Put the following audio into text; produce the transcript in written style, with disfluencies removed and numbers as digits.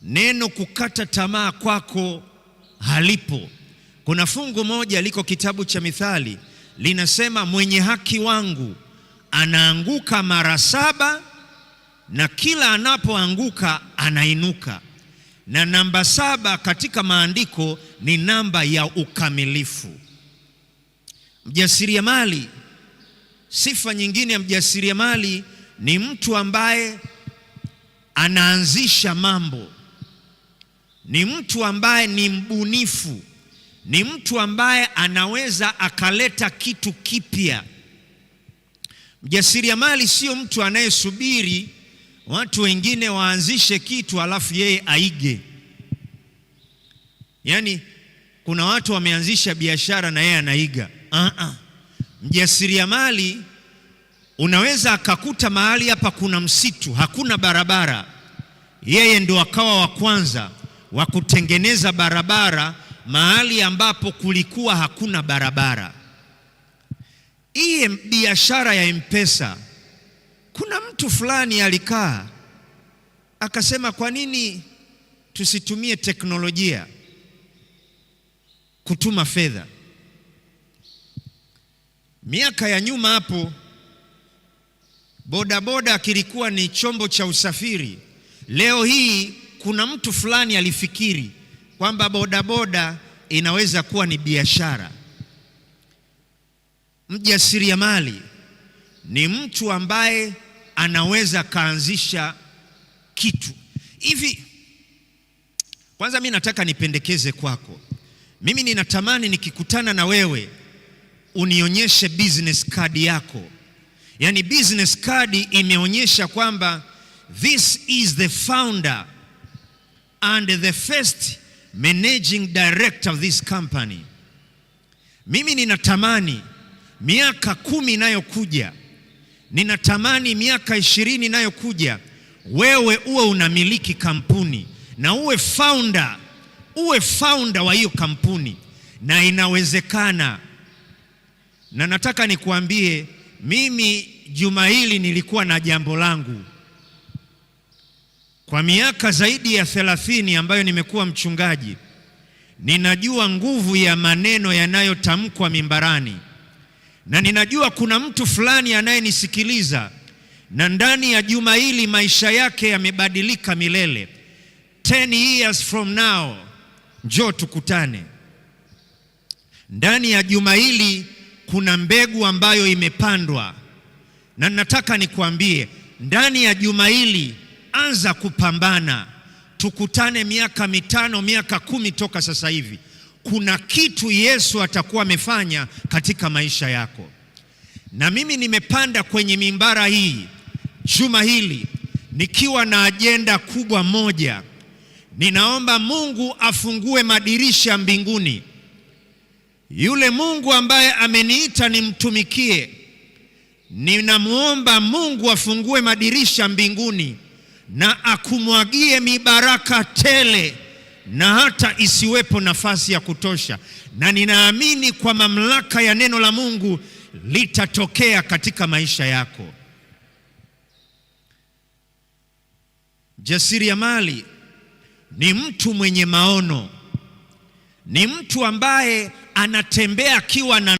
neno kukata tamaa kwako halipo. Kuna fungu moja liko kitabu cha Mithali linasema, mwenye haki wangu anaanguka mara 7 na kila anapoanguka anainuka. Na namba 7 katika maandiko ni namba ya ukamilifu. Mjasiriamali, sifa nyingine ya mjasiriamali ni mtu ambaye anaanzisha mambo, ni mtu ambaye ni mbunifu, ni mtu ambaye anaweza akaleta kitu kipya. Mjasiriamali sio mtu anayesubiri watu wengine waanzishe kitu alafu yeye aige. Yaani kuna watu wameanzisha biashara na yeye anaiga. Mjasiriamali unaweza akakuta mahali hapa kuna msitu, hakuna barabara, yeye ndo akawa wa kwanza wa kutengeneza barabara mahali ambapo kulikuwa hakuna barabara. Hii biashara ya M-Pesa, kuna mtu fulani alikaa akasema, kwa nini tusitumie teknolojia kutuma fedha? Miaka ya nyuma hapo, bodaboda kilikuwa ni chombo cha usafiri. Leo hii kuna mtu fulani alifikiri kwamba bodaboda inaweza kuwa ni biashara. Mjasiriamali ni mtu ambaye anaweza kaanzisha kitu. Hivi kwanza mimi nataka nipendekeze kwako. Mimi ninatamani nikikutana na wewe unionyeshe business card yako. Yaani business card imeonyesha kwamba this is the founder and the first managing director of this company. Mimi ninatamani miaka 10 inayokuja, ninatamani miaka 20 inayokuja, wewe uwe unamiliki kampuni na uwe founder wa hiyo kampuni, na inawezekana. Na nataka nikuambie, mimi juma hili nilikuwa na jambo langu. Kwa miaka zaidi ya 30 ambayo nimekuwa mchungaji, ninajua nguvu ya maneno yanayotamkwa mimbarani, na ninajua kuna mtu fulani anayenisikiliza na ndani ya juma hili maisha yake yamebadilika milele. 10 years from now, njoo tukutane. Ndani ya juma hili kuna mbegu ambayo imepandwa, na nataka nikuambie, ndani ya juma hili anza kupambana. Tukutane miaka 5, miaka 10 toka sasa hivi. Kuna kitu Yesu atakuwa amefanya katika maisha yako. Na mimi nimepanda kwenye mimbara hii juma hili nikiwa na ajenda kubwa moja. Ninaomba Mungu afungue madirisha mbinguni. Yule Mungu ambaye ameniita nimtumikie, ninamuomba Mungu afungue madirisha mbinguni na akumwagie mibaraka tele, na hata isiwepo nafasi ya kutosha. Na ninaamini kwa mamlaka ya neno la Mungu litatokea katika maisha yako. Jasiriamali ni mtu mwenye maono, ni mtu ambaye anatembea akiwa na